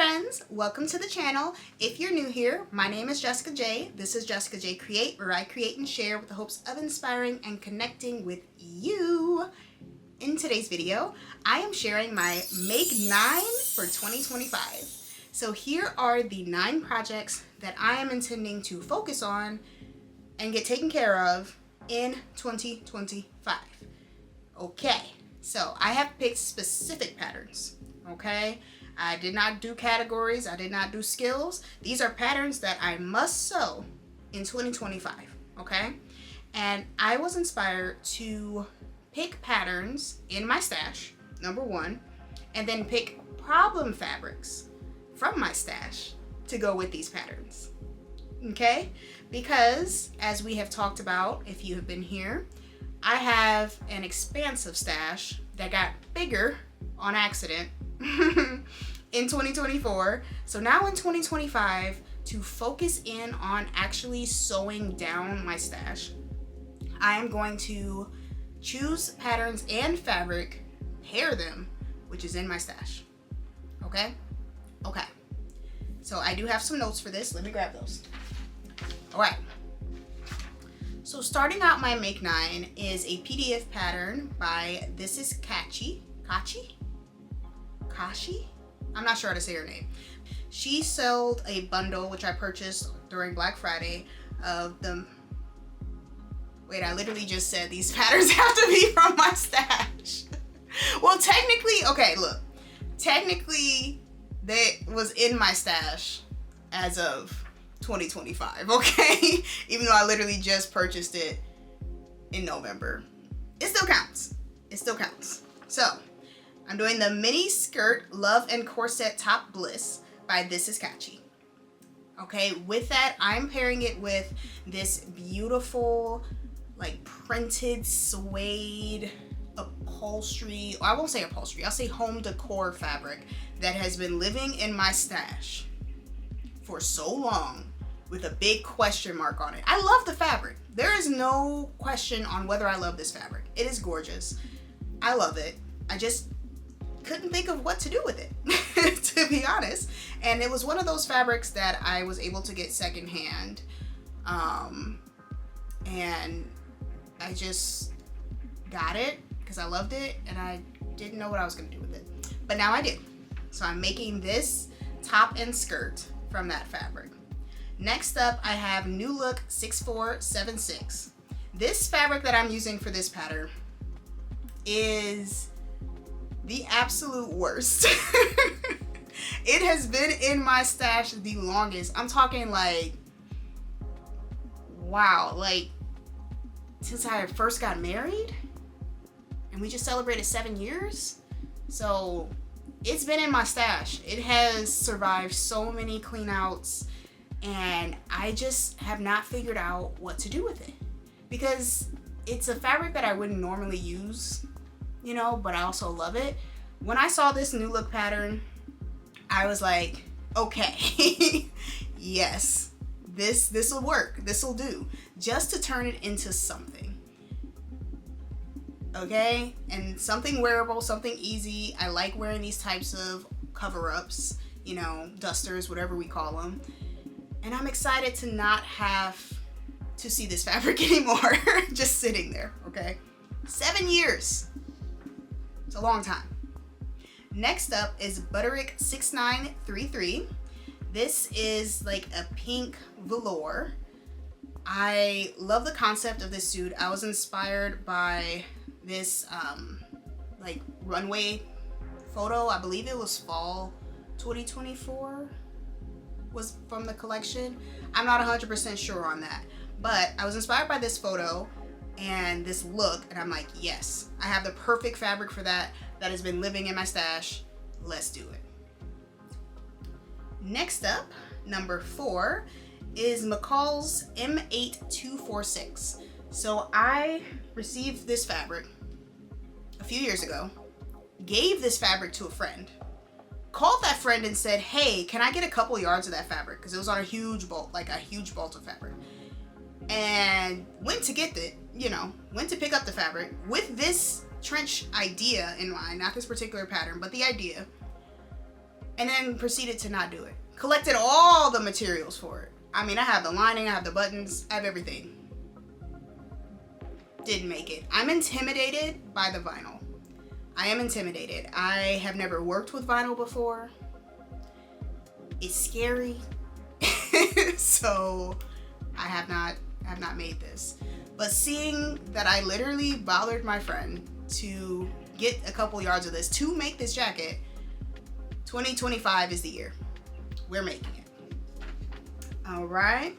friends, welcome to the channel. If you're new here, my name is Jessica J. This is Jessica J Create, where I create and share with the hopes of inspiring and connecting with you. In today's video, I am sharing my Make 9 for 2025. So here are the 9 projects that I am intending to focus on and get taken care of in 2025. Okay, so I have picked specific patterns, okay? I did not do categories, I did not do skills. These are patterns that I must sew in 2025, okay? And I was inspired to pick patterns in my stash, number one, and then pick problem fabrics from my stash to go with these patterns, okay? Because as we have talked about, if you have been here, I have an expansive stash that got bigger on accident in 2024. So now in 2025, to focus in on actually sewing down my stash, I am going to choose patterns and fabric, pair them, which is in my stash. Okay? Okay. So I do have some notes for this. Let me grab those. All right. So starting out my Make 9 is a PDF pattern by This is Kachi. Kashi? I'm not sure how to say her name. She sold a bundle, which I purchased during Black Friday, of the... Wait, I literally just said these patterns have to be from my stash. Well, technically, okay, look. Technically, that was in my stash as of 2025, okay? Even though I literally just purchased it in November. It still counts. It still counts. So, I'm doing the mini skirt Love and Corset Top Bliss by This is Kachi. Okay, with that, I'm pairing it with this beautiful, like, printed suede upholstery. I won't say upholstery, I'll say home decor fabric that has been living in my stash for so long with a big question mark on it. I love the fabric. There is no question on whether I love this fabric. It is gorgeous. I love it. I just couldn't think of what to do with it, to be honest. And it was one of those fabrics that I was able to get secondhand. And I just got it because I loved it and I didn't know what I was gonna do with it. But now I do. So I'm making this top and skirt from that fabric. Next up, I have New Look 6476. This fabric that I'm using for this pattern is the absolute worst. It has been in my stash the longest. I'm talking like, wow, like since I first got married, and we just celebrated 7 years. So it's been in my stash. It has survived so many clean outs, and I just have not figured out what to do with it, because it's a fabric that I wouldn't normally use, you know, but I also love it. When I saw this New Look pattern, I was like, okay, yes, this will work. This will do, just to turn it into something. Okay, and something wearable, something easy. I like wearing these types of cover-ups, you know, dusters, whatever we call them. And I'm excited to not have to see this fabric anymore, just sitting there, okay? 7 years. It's a long time. Next up is Butterick 6933. This is like a pink velour. I love the concept of this suit. I was inspired by this like runway photo. I believe it was fall 2024 was from the collection. I'm not 100% sure on that, but I was inspired by this photo and this look, and I'm like, yes, I have the perfect fabric for that has been living in my stash. Let's do it. Next up, number 4 is McCall's M8246. So I received this fabric a few years ago, gave this fabric to a friend, called that friend and said, hey, can I get a couple yards of that fabric? Because it was on a huge bolt, like a huge bolt of fabric. And went to get it, you know, went to pick up the fabric with this trench idea in mind, not this particular pattern, but the idea. and then proceeded to not do it. Collected all the materials for it. I mean, I have the lining, I have the buttons, I have everything. Didn't make it. I'm intimidated by the vinyl. I am intimidated. I have never worked with vinyl before. It's scary. So I have not made this. But seeing that I literally bothered my friend to get a couple yards of this to make this jacket, 2025 is the year. We're making it. All right.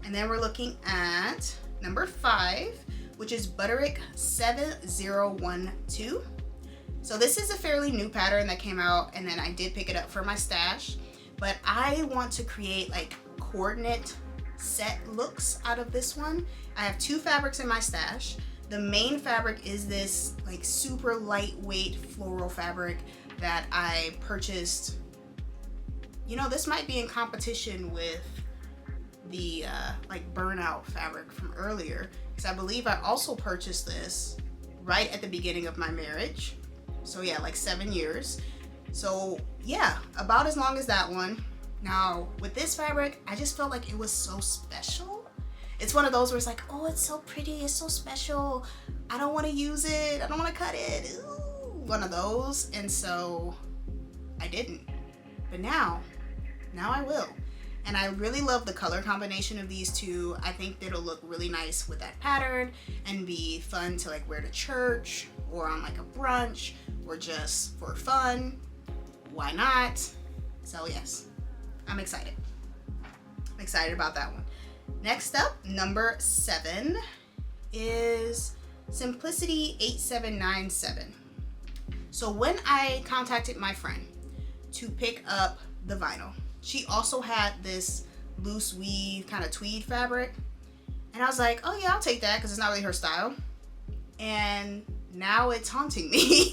And then we're looking at number 5, which is Butterick 7012. So this is a fairly new pattern that came out, and then I did pick it up for my stash. But I want to create like coordinate set looks out of this one. I have 2 fabrics in my stash. The main fabric is this like super lightweight floral fabric that I purchased. You know, this might be in competition with the like burnout fabric from earlier, because I believe I also purchased this right at the beginning of my marriage. So yeah, like 7 years. So yeah, about as long as that one. Now with this fabric, I just felt like it was so special. It's one of those where it's like, oh, it's so pretty, it's so special, I don't want to use it, I don't want to cut it. Ooh, one of those. And so I didn't. But now I will. And I really love the color combination of these two. I think it'll look really nice with that pattern and be fun to like wear to church or on like a brunch or just for fun. Why not? So yes, I'm excited. I'm excited about that one. Next up, number 7 is Simplicity 8797. So when I contacted my friend to pick up the vinyl, she also had this loose weave kind of tweed fabric. And I was like, oh yeah, I'll take that because it's not really her style. And now it's haunting me.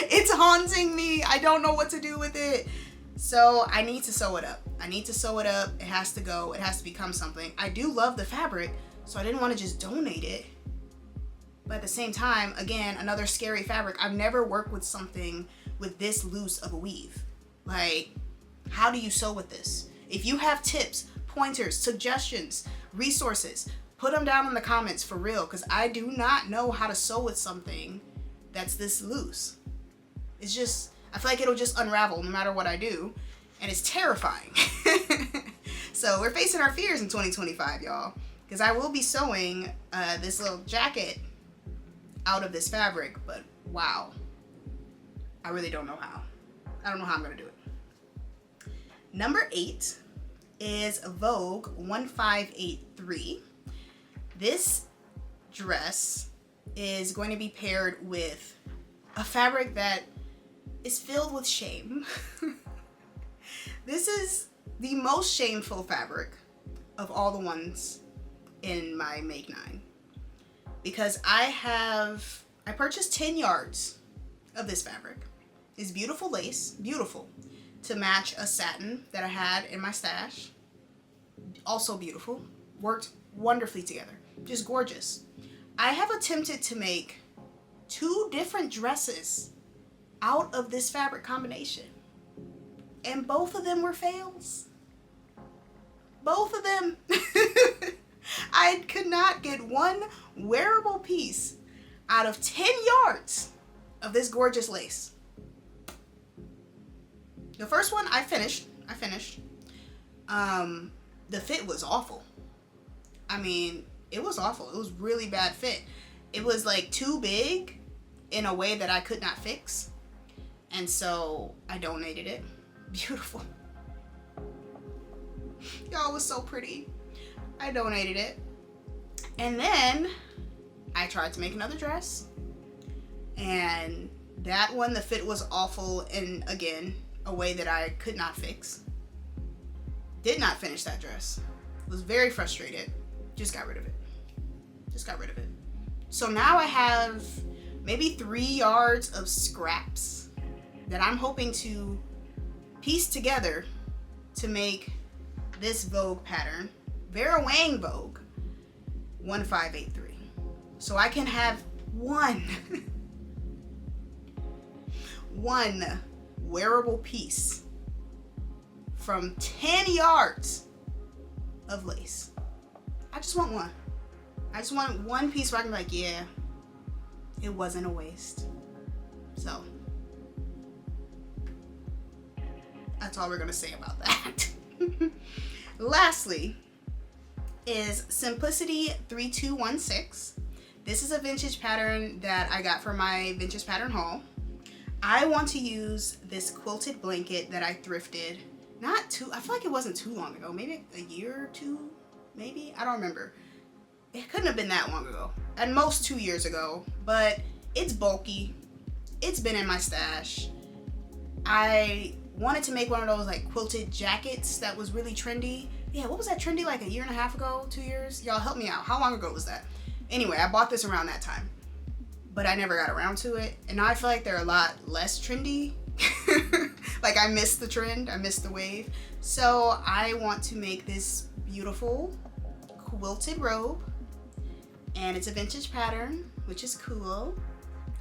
It's haunting me. I don't know what to do with it. So I need to sew it up. I need to sew it up. It has to go. It has to become something. I do love the fabric, so I didn't want to just donate it. But at the same time, again, another scary fabric. I've never worked with something with this loose of a weave. Like, how do you sew with this? If you have tips, pointers, suggestions, resources, put them down in the comments for real, because I do not know how to sew with something that's this loose. It's just, I feel like it'll just unravel no matter what I do, and it's terrifying. So we're facing our fears in 2025, y'all, because I will be sewing this little jacket out of this fabric, but wow, I really don't know how. I don't know how I'm gonna do it. Number 8 is Vogue 1583. This dress is going to be paired with a fabric that is filled with shame. This is the most shameful fabric of all the ones in my Make 9. Because I purchased 10 yards of this fabric. It's beautiful lace, beautiful, to match a satin that I had in my stash. Also beautiful, worked wonderfully together, just gorgeous. I have attempted to make 2 different dresses out of this fabric combination, and both of them were fails. Both of them. I could not get one wearable piece out of 10 yards of this gorgeous lace. The first one I finished. The fit was awful. I mean, it was awful. It was really bad fit. It was like too big in a way that I could not fix. And so I donated it. Beautiful. Y'all, it was so pretty. I donated it. And then I tried to make another dress. And that one, the fit was awful in, again, a way that I could not fix. Did not finish that dress. Was very frustrated. Just got rid of it. So now I have maybe 3 yards of scraps that I'm hoping to piece together to make this Vogue pattern, Vera Wang Vogue 1583. So I can have one wearable piece from 10 yards of lace. I just want one. I just want one piece where I can be like, yeah, it wasn't a waste. So that's all we're gonna say about that. Lastly is Simplicity 3216. This is a vintage pattern that I got from my vintage pattern haul. I want to use this quilted blanket that I thrifted I feel like it wasn't too long ago, maybe a year or two, maybe, I don't remember. It couldn't have been that long ago, at most 2 years ago, but it's bulky. It's been in my stash. I wanted to make one of those like quilted jackets that was really trendy. Yeah, what was that trendy like a year and a half ago, 2 years? Y'all help me out. How long ago was that? Anyway, I bought this around that time, but I never got around to it. And now I feel like they're a lot less trendy. Like I missed the trend, I missed the wave. So I want to make this beautiful quilted robe, and it's a vintage pattern, which is cool,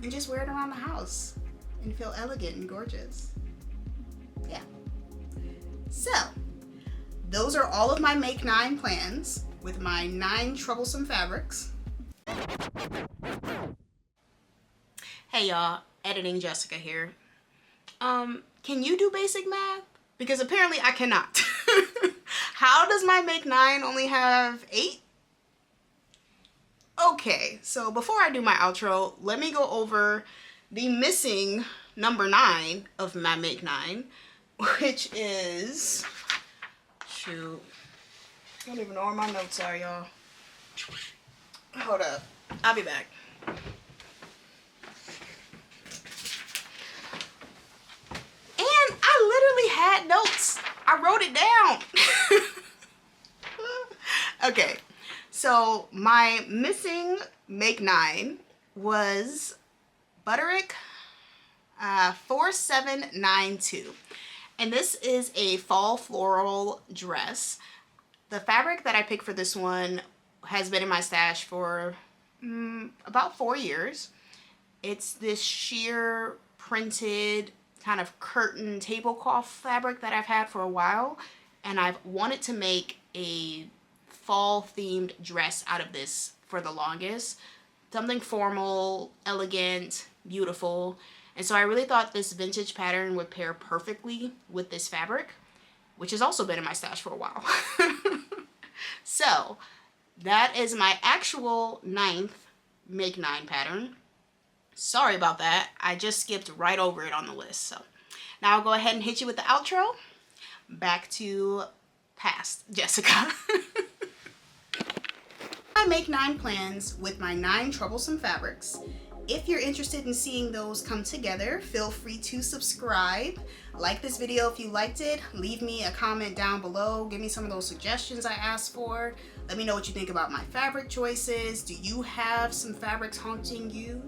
and just wear it around the house and feel elegant and gorgeous. Yeah. So those are all of my Make 9 plans with my 9 troublesome fabrics. Hey y'all, Editing Jessica here. Can you do basic math? Because apparently I cannot. How does my Make 9 only have 8? Okay, so before I do my outro, let me go over the missing number 9 of my Make 9, which is, shoot, I don't even know where my notes are, y'all. Hold up, I'll be back. And I literally had notes. I wrote it down. Okay, so my missing Make 9 was Butterick 4792. And this is a fall floral dress. The fabric that I picked for this one has been in my stash for about 4 years. It's this sheer printed kind of curtain tablecloth fabric that I've had for a while, and I've wanted to make a fall themed dress out of this for the longest. Something formal, elegant, beautiful. And so I really thought this vintage pattern would pair perfectly with this fabric, which has also been in my stash for a while. So that is my actual 9th Make 9 pattern. Sorry about that. I just skipped right over it on the list. So now I'll go ahead and hit you with the outro. Back to past Jessica. I Make 9 plans with my 9 troublesome fabrics. If you're interested in seeing those come together, feel free to subscribe. Like this video if you liked it. Leave me a comment down below. Give me some of those suggestions I asked for. Let me know what you think about my fabric choices. Do you have some fabrics haunting you?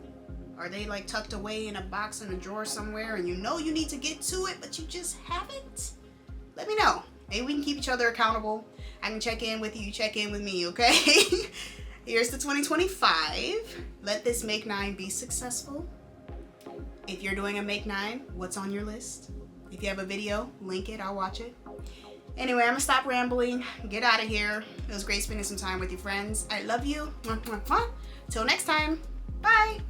Are they like tucked away in a box in a drawer somewhere and you know you need to get to it but you just haven't? Let me know. Maybe we can keep each other accountable. I can check in with you, check in with me, okay? Here's the 2025. Let this Make 9 be successful. If you're doing a Make 9, what's on your list? If you have a video, link it, I'll watch it. Anyway, I'm gonna stop rambling, get out of here. It was great spending some time with your friends. I love you. Till next time, bye.